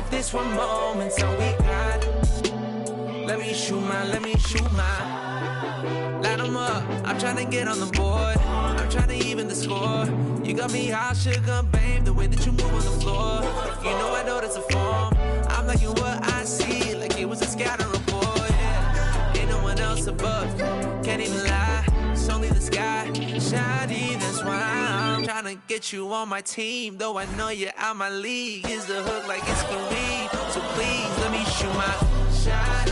if this one moment's all we got. Let me shoot mine. Light 'em up, I'm tryna get on the board. I'm tryna even the score. You got me hot, sugar, babe, the way that you move on the floor. You know I know that's a form. I'm liking what I see, like it was a scatter report, yeah. Ain't no one else above, can't even lie. It's only the sky, shiny, that's why I'm tryna get you on my team. Though I know you're out my league, is the hook like it's Kareem. So please, let me shoot my shot.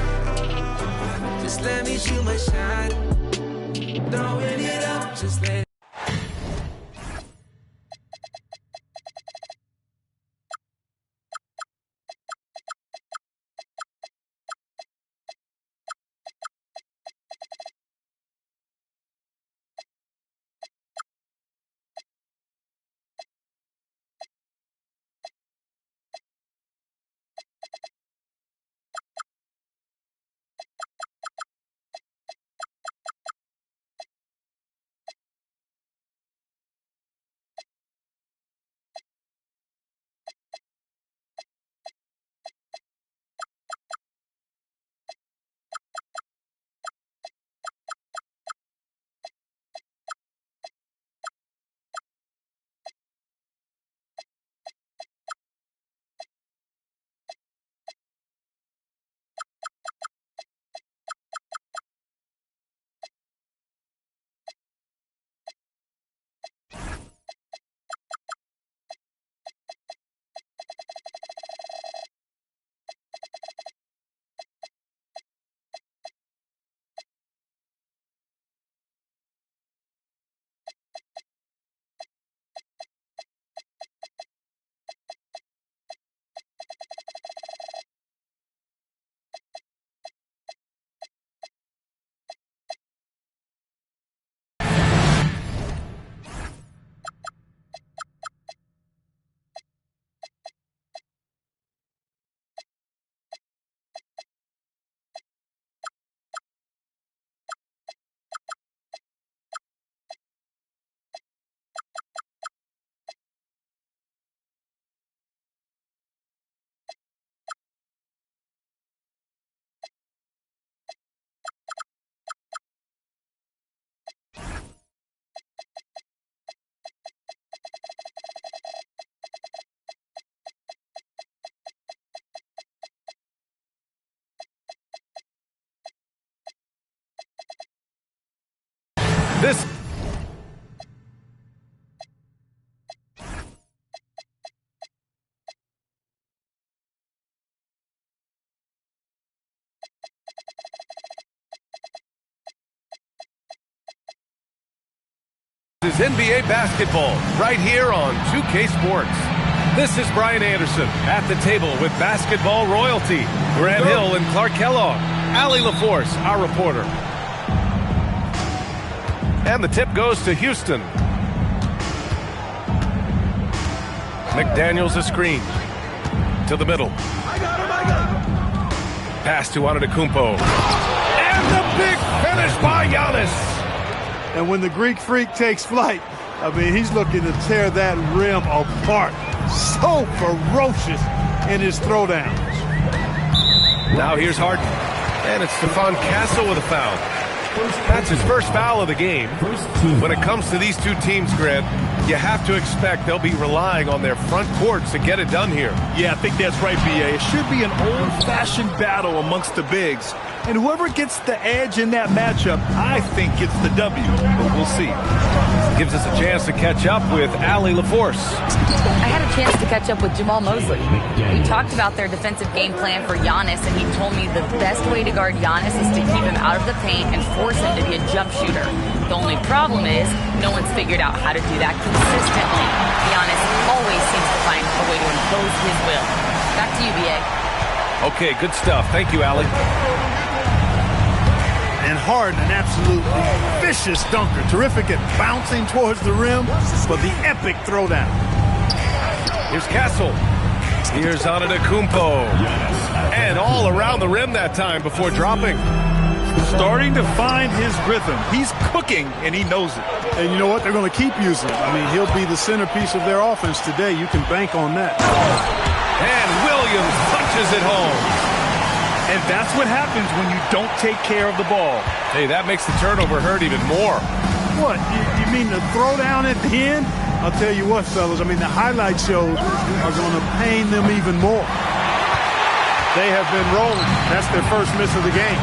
Just let me shoot my shot. Throwing it up, just let it. This is NBA basketball right here on 2K Sports. This is Brian Anderson at the table with basketball royalty. Grant Hill and Clark Kellogg. Allie LaForce, our reporter. And the tip goes to Houston. McDaniels a screen. To the middle. Pass to Antetokounmpo. And the big finish by Giannis. And when the Greek Freak takes flight, I mean, he's looking to tear that rim apart. So ferocious in his throwdowns. Now here's Harden. And it's Stephon Castle with a foul. That's his first foul of the game. When it comes to these two teams, Grant, you have to expect they'll be relying on their front courts to get it done here. Yeah, I think that's right, B.A. It should be an old-fashioned battle amongst the bigs. And whoever gets the edge in that matchup, I think gets the W. But we'll see. Gives us a chance to catch up with Allie LaForce. I had a chance to catch up with Jamal Mosley. We talked about their defensive game plan for Giannis, and he told me the best way to guard Giannis is to keep him out of the paint and force him to be a jump shooter. The only problem is no one's figured out how to do that consistently. Giannis always seems to find a way to impose his will. Back to you, B.A. Okay, good stuff. Thank you, Allie. And Harden, an absolutely vicious dunker. Terrific at bouncing towards the rim, but the epic throwdown. Here's Castle. Here's Antetokounmpo. And all around the rim that time before dropping. Starting to find his rhythm. He's cooking, and he knows it. And you know what? They're going to keep using it. I mean, he'll be the centerpiece of their offense today. You can bank on that. And Williams pushes it home. And that's what happens when you don't take care of the ball. Hey, that makes the turnover hurt even more. What, you mean the throwdown at the end? I'll tell you what, fellas, I mean, the highlight shows are going to pain them even more. They have been rolling. That's their first miss of the game.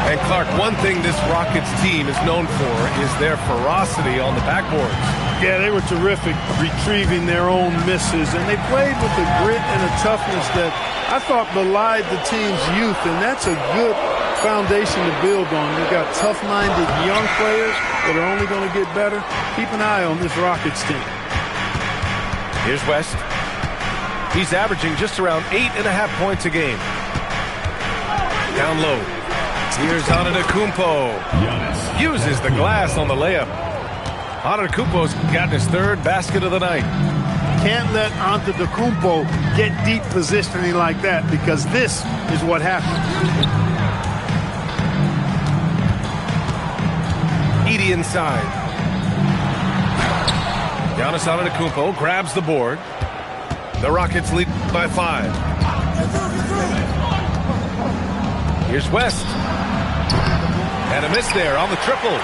And Clark, one thing this Rockets team is known for is their ferocity on the backboards. Yeah, they were terrific retrieving their own misses, and they played with a grit and a toughness that I thought belied the team's youth, and that's a good foundation to build on. They've got tough-minded young players that are only going to get better. Keep an eye on this Rockets team. Here's West. He's averaging just around 8.5 points a game. Down low. Here's Antetokounmpo. Uses the glass on the layup. Antetokounmpo's gotten his third basket of the night. Can't let Antetokounmpo get deep positioning like that, because this is what happens. Edey inside. Giannis Antetokounmpo grabs the board. The Rockets lead by 5. Here's West. And a miss there on the triple.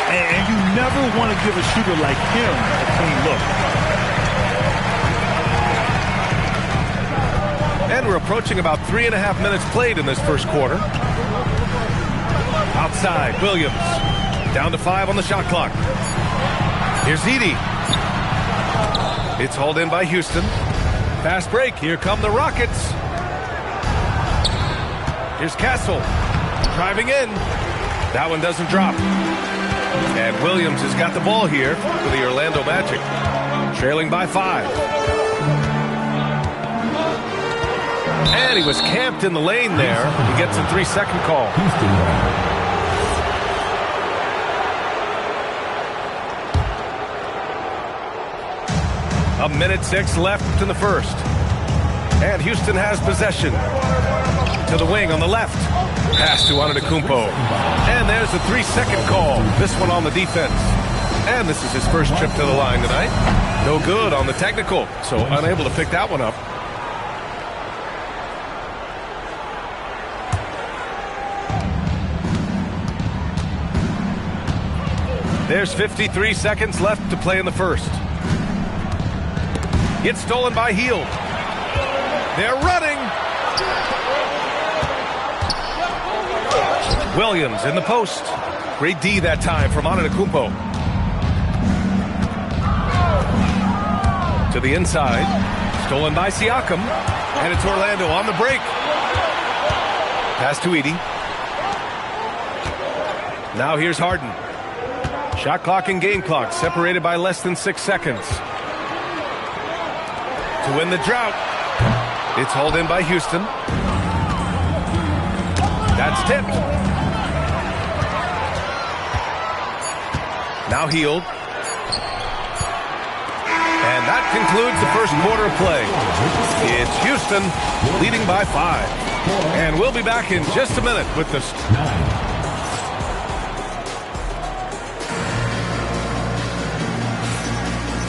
And you never want to give a shooter like him a clean look. And we're approaching about 3.5 minutes played in this first quarter. Outside, Williams. Down to 5 on the shot clock. Here's Edey. It's hauled in by Houston. Fast break. Here come the Rockets. Here's Castle. Driving in. That one doesn't drop. And Williams has got the ball here for the Orlando Magic. Trailing by 5. And he was camped in the lane there. He gets a 3-second call. A minute 6 left in the first. And Houston has possession. To the wing on the left. Pass to Antetokounmpo. And there's a 3-second call. This one on the defense. And this is his first trip to the line tonight. No good on the technical, so unable to pick that one up. There's 53 seconds left to play in the first. It's stolen by Hield. They're running. Williams in the post. Great D that time from Antetokounmpo. To the inside. Stolen by Siakam. And it's Orlando on the break. Pass to Edey. Now here's Harden. Shot clock and game clock separated by less than 6 seconds. To win the drought. It's hauled in by Houston. That's tipped. Now Hield. And that concludes the first quarter of play. It's Houston leading by 5. And we'll be back in just a minute with this.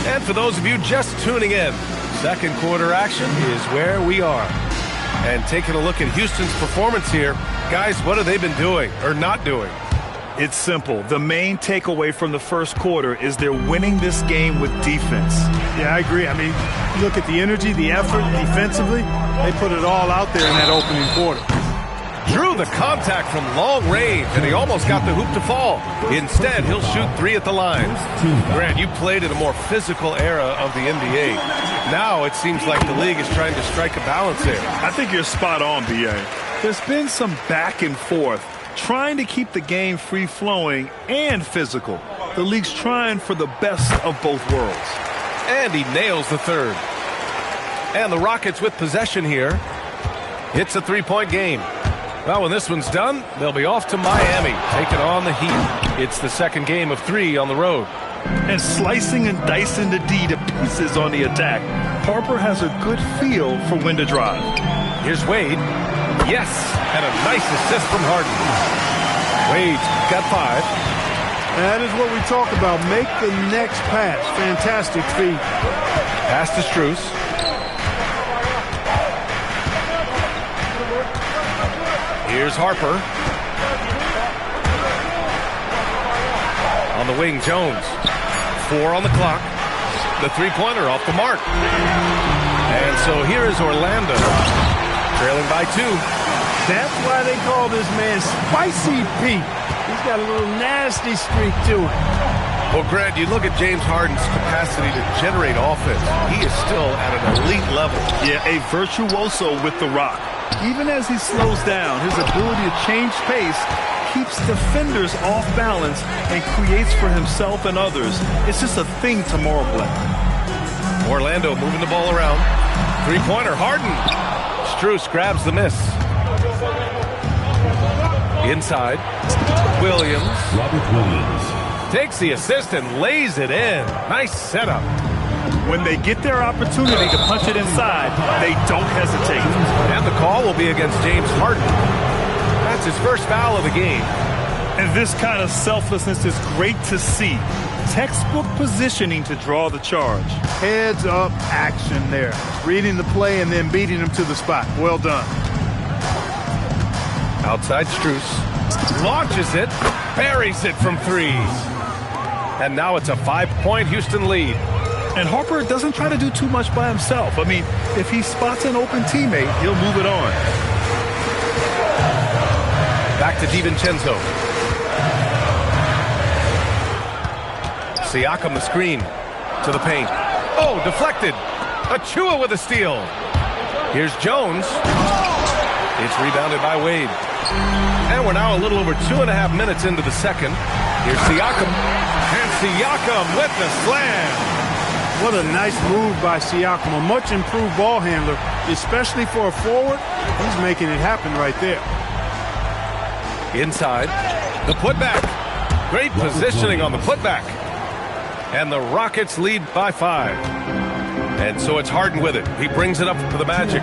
And for those of you just tuning in, second quarter action is where we are. And taking a look at Houston's performance here, guys, what have they been doing or not doing? It's simple. The main takeaway from the first quarter is they're winning this game with defense. Yeah, I agree. I mean, look at the energy, the effort defensively. They put it all out there in that opening quarter. Drew the contact from long range, and he almost got the hoop to fall. Instead, he'll shoot 3 at the line. Grant, you played in a more physical era of the NBA. Now it seems like the league is trying to strike a balance there. I think you're spot on, B.A. There's been some back and forth, trying to keep the game free-flowing and physical. The league's trying for the best of both worlds. And he nails the third. And the Rockets with possession here. It's a 3-point game. Well, when this one's done, they'll be off to Miami, taking on the Heat. It's the second game of 3 on the road. And slicing and dicing the D to pieces on the attack, Harper has a good feel for when to drive. Here's Wade. Yes, and a nice assist from Harden. Wade's got 5. That is what we talk about. Make the next pass. Fantastic feed. Pass to Strus. Here's Harper. On the wing, Jones. 4 on the clock. The three-pointer off the mark. And so here is Orlando, trailing by 2. That's why they call this man Spicy Pete. He's got a little nasty streak to him. Well, Grant, you look at James Harden's capacity to generate offense. He is still at an elite level. Yeah, a virtuoso with the rock. Even as he slows down, his ability to change pace keeps defenders off balance and creates for himself and others. It's just a thing tomorrow, Black. Orlando moving the ball around. Three-pointer, Harden. Strus grabs the miss. Inside, Williams. Robert Williams takes the assist and lays it in. Nice setup. When they get their opportunity to punch it inside, they don't hesitate. And the call will be against James Harden. That's his first foul of the game. And this kind of selflessness is great to see. Textbook positioning to draw the charge. Heads up action there. Reading the play and then beating him to the spot. Well done. Outside Strus. Launches it. Buries it from 3. And now it's a 5-point Houston lead. And Harper doesn't try to do too much by himself. I mean, if he spots an open teammate, he'll move it on. Back to DiVincenzo. Siakam the screen to the paint. Oh, deflected. Achua with a steal. Here's Jones. It's rebounded by Wade. And we're now a little over 2.5 minutes into the second. Here's Siakam. And Siakam with the slam. What a nice move by Siakam. A much improved ball handler, especially for a forward. He's making it happen right there. Inside. The putback. Great positioning on the putback. And the Rockets lead by 5. And so it's Harden with it. He brings it up for the Magic.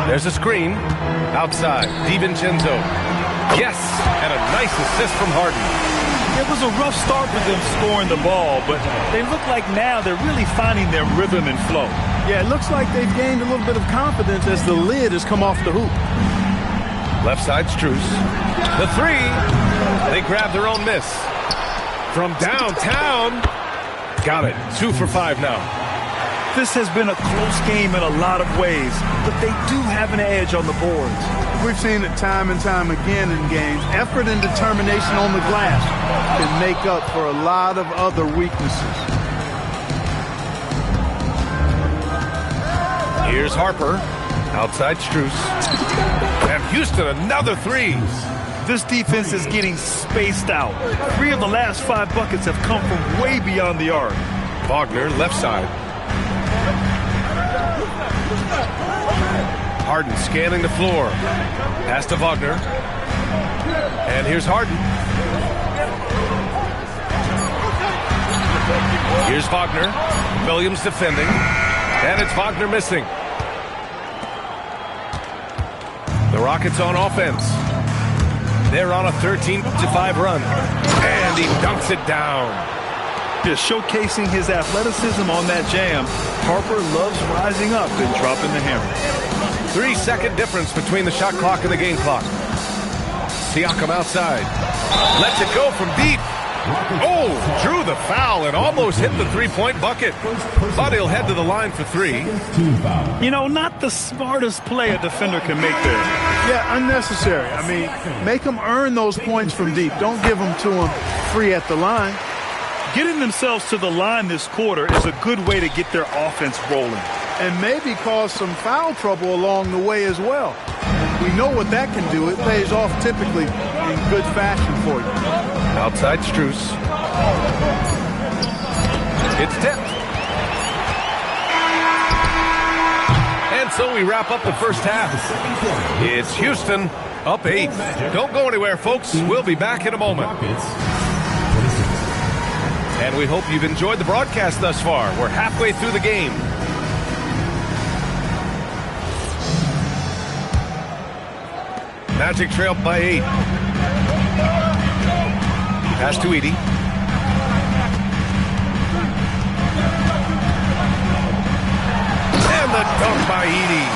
There's a screen. Outside. DiVincenzo. Yes! And a nice assist from Harden. It was a rough start for them scoring the ball, but they look like now they're really finding their rhythm and flow. Yeah, it looks like they've gained a little bit of confidence as the lid has come off the hoop. Left side, Strus. The 3. They grab their own miss. From downtown. Got it. 2 for 5 now. This has been a close game in a lot of ways, but they do have an edge on the boards. We've seen it time and time again in games. Effort and determination on the glass can make up for a lot of other weaknesses. Here's Harper. Outside Strus. And Houston, another 3. This defense is getting spaced out. 3 of the last 5 buckets have come from way beyond the arc. Wagner, left side. Harden scanning the floor. Pass to Wagner. And here's Harden. Here's Wagner. Williams defending. And it's Wagner missing. The Rockets on offense. They're on a 13-5 run. And he dunks it down. Just showcasing his athleticism on that jam. Harper loves rising up and dropping the hammer. 3-second difference between the shot clock and the game clock. Siakam outside. Lets it go from deep. Oh, drew the foul and almost hit the three-point bucket. Thought he'll head to the line for 3. You know, not the smartest play a defender can make there. Yeah, unnecessary. I mean, make them earn those points from deep. Don't give them to them free at the line. Getting themselves to the line this quarter is a good way to get their offense rolling. And maybe cause some foul trouble along the way as well. We know what that can do. It pays off typically in good fashion for you. Outside Strus. It's tipped. And so we wrap up the first half. It's Houston up 8. Don't go anywhere, folks. We'll be back in a moment. And we hope you've enjoyed the broadcast thus far. We're halfway through the game. Magic trail by 8. Pass to Edey. And the dunk by Edey.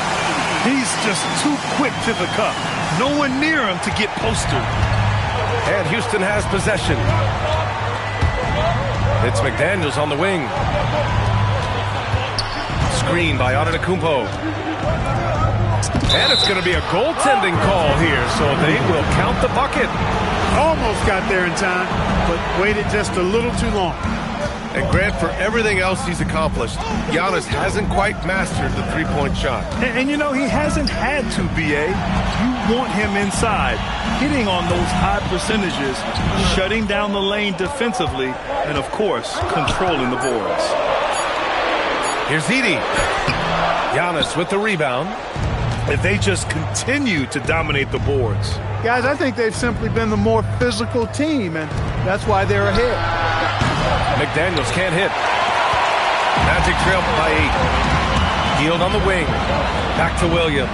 He's just too quick to the cup. No one near him to get postered. And Houston has possession. It's McDaniels on the wing. Screen by Antetokounmpo. And it's going to be a goaltending call here, so they will count the bucket. Almost got there in time, but waited just a little too long. And Grant, for everything else he's accomplished, Giannis hasn't quite mastered the three-point shot. And you know, he hasn't had to, B.A. You want him inside, hitting on those high percentages, shutting down the lane defensively, and, of course, controlling the boards. Here's Edey. Giannis with the rebound. If they just continue to dominate the boards. Guys, I think they've simply been the more physical team, and that's why they're ahead. McDaniels can't hit. Magic trail by 8. Hield on the wing. Back to Williams.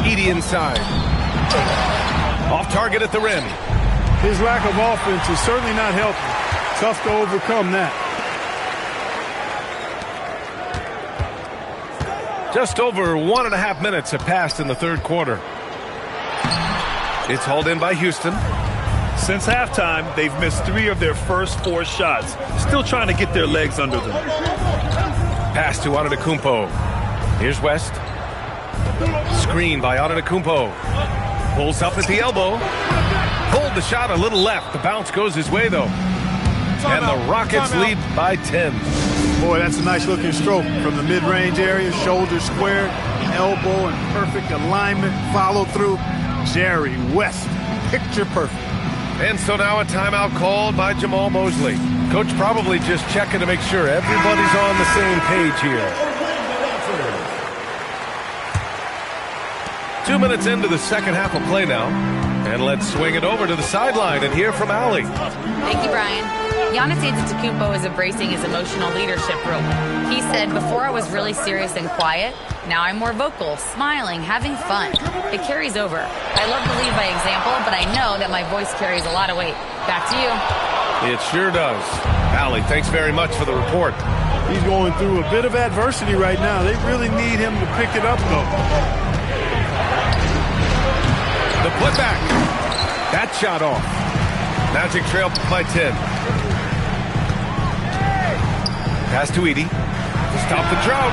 Edey inside. Off target at the rim. His lack of offense is certainly not helping. Tough to overcome that. Just over 1.5 minutes have passed in the third quarter. It's hauled in by Houston. Since halftime, they've missed 3 of their first 4 shots. Still trying to get their legs under them. Pass to Antetokounmpo. Here's West. Screen by Antetokounmpo. Pulls up at the elbow. Pulled the shot a little left. The bounce goes his way, though. And the Rockets lead by 10. Boy, that's a nice looking stroke from the mid-range area. Shoulder squared, elbow in perfect alignment. Follow through. Jerry West, picture perfect. And so now a timeout called by Jamal Mosley. Coach probably just checking to make sure everybody's on the same page here. 2 minutes into the second half of play now. And let's swing it over to the sideline and hear from Allie. Thank you, Brian. Giannis Antetokounmpo is embracing his emotional leadership role. He said, "Before I was really serious and quiet. Now I'm more vocal, smiling, having fun. It carries over. I love to lead by example, but I know that my voice carries a lot of weight." Back to you. It sure does. Allie, thanks very much for the report. He's going through a bit of adversity right now. They really need him to pick it up, though. The putback. That shot off. Magic trail by 10. Pass to Edey. Stop the drought.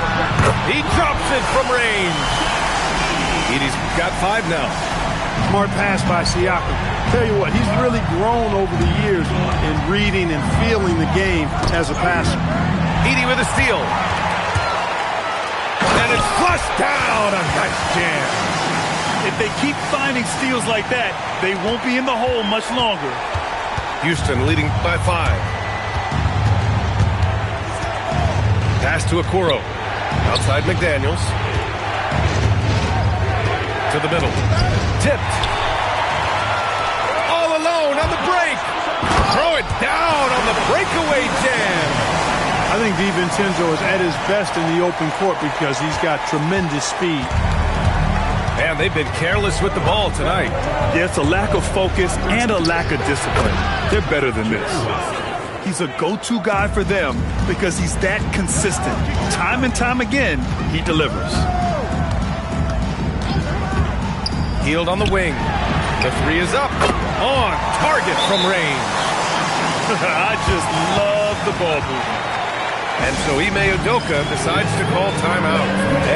He drops it from range. Edey's got 5 now. Smart pass by Siakam. Tell you what, he's really grown over the years in reading and feeling the game as a passer. Edey with a steal. And it's flushed down. A nice jam. If they keep finding steals like that, they won't be in the hole much longer. Houston leading by 5. Pass to Okoro. Outside McDaniels. To the middle. Tipped. All alone on the break. Throw it down on the breakaway jam. I think DiVincenzo is at his best in the open court because he's got tremendous speed. And they've been careless with the ball tonight. Yeah, it's a lack of focus and a lack of discipline. They're better than this. He's a go-to guy for them because he's that consistent. Time and time again, he delivers. Hield on the wing. The 3 is up. On target from range. I just love the ball movement. And so Ime Udoka decides to call timeout.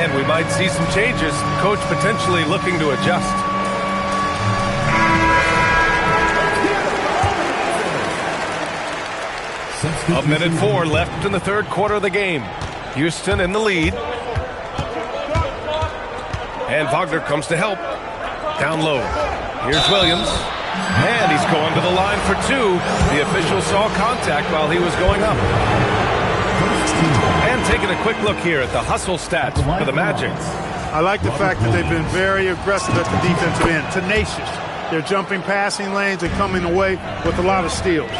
And we might see some changes. Coach potentially looking to adjust. A minute 4 left in the third quarter of the game. Houston in the lead. And Wagner comes to help. Down low. Here's Williams. And he's going to the line for 2. The official saw contact while he was going up. And taking a quick look here at the hustle stats for the Magic. I like the fact that they've been very aggressive at the defensive end. Tenacious. They're jumping passing lanes and coming away with a lot of steals.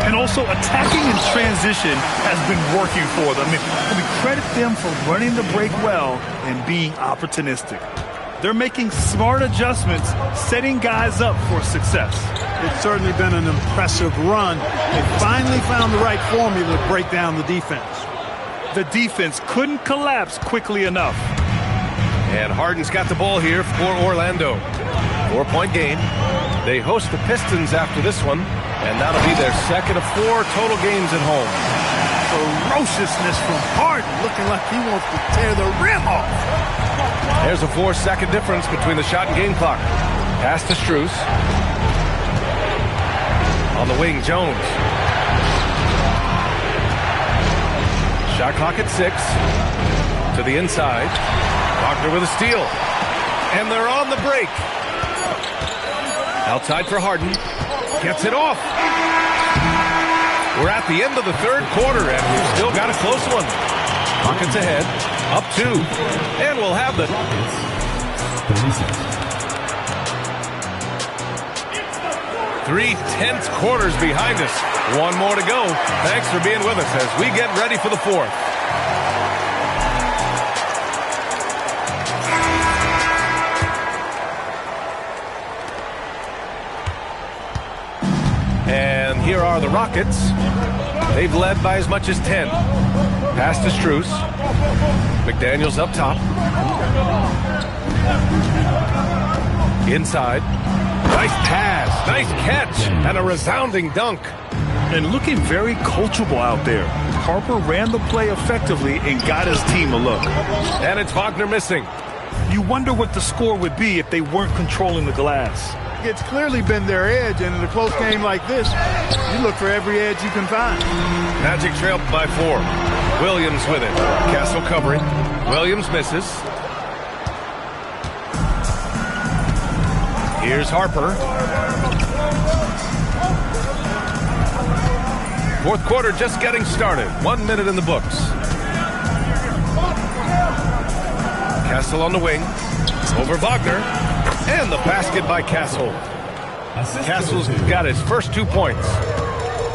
And also attacking in transition has been working for them. We credit them for running the break well and being opportunistic. They're making smart adjustments, setting guys up for success. It's certainly been an impressive run. They finally found the right formula to break down the defense. The defense couldn't collapse quickly enough. And Harden's got the ball here for Orlando. 4-point game. They host the Pistons after this one, and that'll be their second of 4 total games at home. Ferociousness from Harden, looking like he wants to tear the rim off. There's a 4-second difference between the shot and game clock. Pass to Strus. On the wing, Jones. Shot clock at 6. To the inside. Wagner with a steal. And they're on the break. Outside for Harden. Gets it off. We're at the end of the third quarter, and we've still got a close one. Rockets ahead. Up 2. And we'll have the... 3 tense quarters behind us. One more to go. Thanks for being with us as we get ready for the fourth. And here are the Rockets. They've led by as much as 10. Pass to Strus. McDaniels up top. Inside. Nice pass, nice catch, and a resounding dunk. And looking very coachable out there. Harper ran the play effectively and got his team a look. And it's Wagner missing. You wonder what the score would be if they weren't controlling the glass. It's clearly been their edge, and in a close game like this, you look for every edge you can find. Magic trailed by 4. Williams with it. Castle covering. Williams misses. Here's Harper. Fourth quarter just getting started. 1 minute in the books. Castle on the wing. Over Wagner. And the basket by Castle. Castle's got his first 2 points.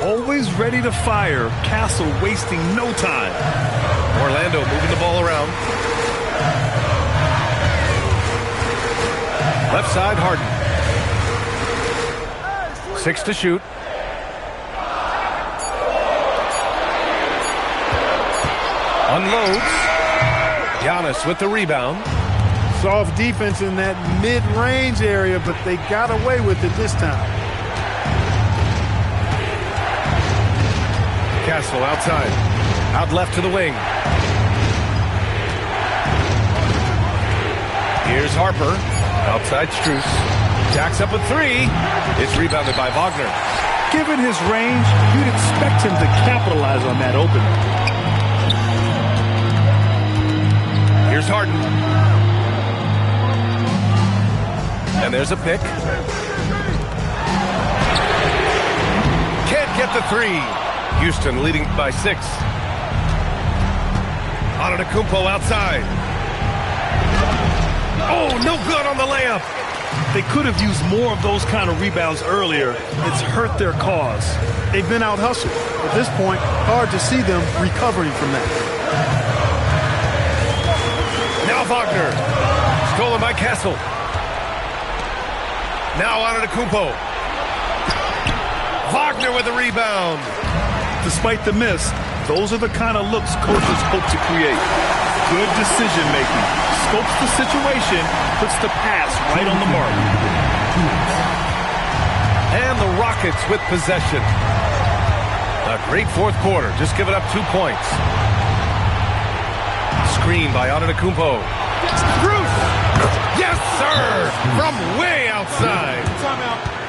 Always ready to fire. Castle wasting no time. Orlando moving the ball around. Left side, Harden. 6 to shoot. Unloads. Giannis with the rebound. Soft defense in that mid-range area, but they got away with it this time. Castle outside. Out left to the wing. Here's Harper. Outside Strus. Jacks up a 3. It's rebounded by Wagner. Given his range, you'd expect him to capitalize on that opening. Here's Harden. And there's a pick. Can't get the 3. Houston leading by 6. Antetokounmpo outside. Oh, no good on the layup. They could have used more of those kind of rebounds earlier. It's hurt their cause. They've been out-hustled. At this point, hard to see them recovering from that. Now Wagner. Stolen by Castle. Now Antetokounmpo. Wagner with the rebound. Despite the miss, those are the kind of looks coaches hope to create. Good decision-making. Scopes the situation, puts the pass right on the mark. And the Rockets with possession. A great fourth quarter, just giving up 2 points. Screen by Antetokounmpo. Strus! Yes, sir! From way outside.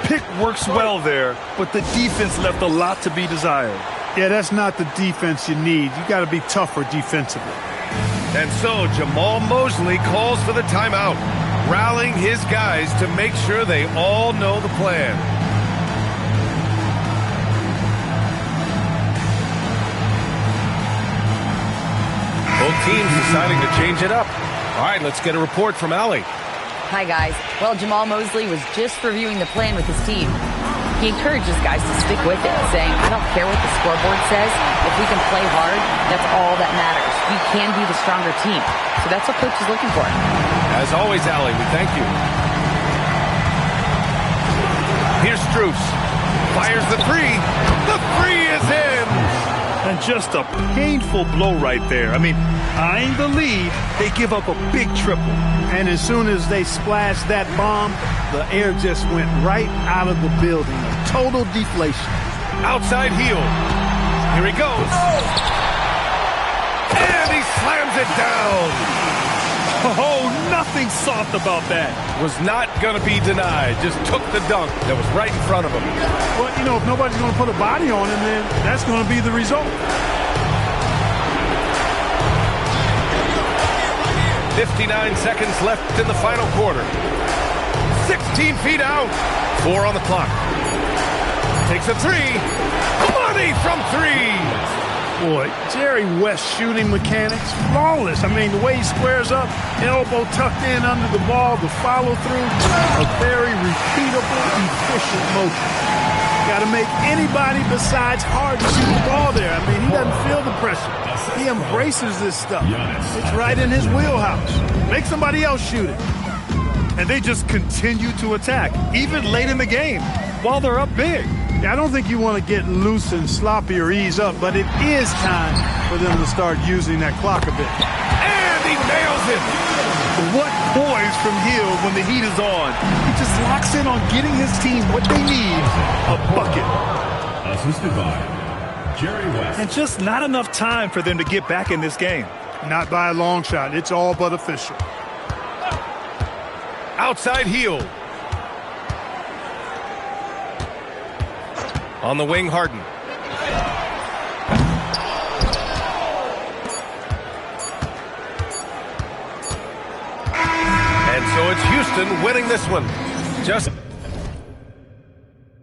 Pick works well there, but the defense left a lot to be desired. Yeah, that's not the defense you need. You got to be tougher defensively. And so Jamal Mosley calls for the timeout, rallying his guys to make sure they all know the plan. Both teams deciding to change it up. All right, let's get a report from Allie. Hi, guys. Well, Jamal Mosley was just reviewing the plan with his team. He encourages guys to stick with it, saying, I don't care what the scoreboard says. If we can play hard, that's all that matters. We can be the stronger team. So that's what Coach is looking for. As always, Allie, we thank you. Here's Strus. Fires the 3. The 3 is in. And And just a painful blow right there. I mean, eyeing the lead, they give up a big triple. And as soon as they splashed that bomb, the air just went right out of the building. A total deflation. Outside heel. Here he goes. And he slams it down. Oh, nothing soft about that. Was not going to be denied. Just took the dunk that was right in front of him. Well, you know, if nobody's going to put a body on him, then that's going to be the result. 59 seconds left in the final quarter. 16 feet out. 4 on the clock. Takes a three. Money from three. Boy, Jerry West shooting mechanics, flawless. I mean, the way he squares up, elbow tucked in under the ball, the follow-through, a very repeatable, efficient motion. Got to make anybody besides Harden shoot the ball there. I mean, he doesn't feel the pressure. He embraces this stuff. It's right in his wheelhouse. Make somebody else shoot it. And they just continue to attack, even late in the game, while they're up big. Yeah, I don't think you want to get loose and sloppy or ease up, but it is time for them to start using that clock a bit. And he nails it. What poise from Hill when the heat is on. He just locks in on getting his team what they need, a bucket. Assisted by Jerry West. And just not enough time for them to get back in this game. Not by a long shot. It's all but official. Outside heel. On the wing, Harden. And so it's Houston winning this one. Just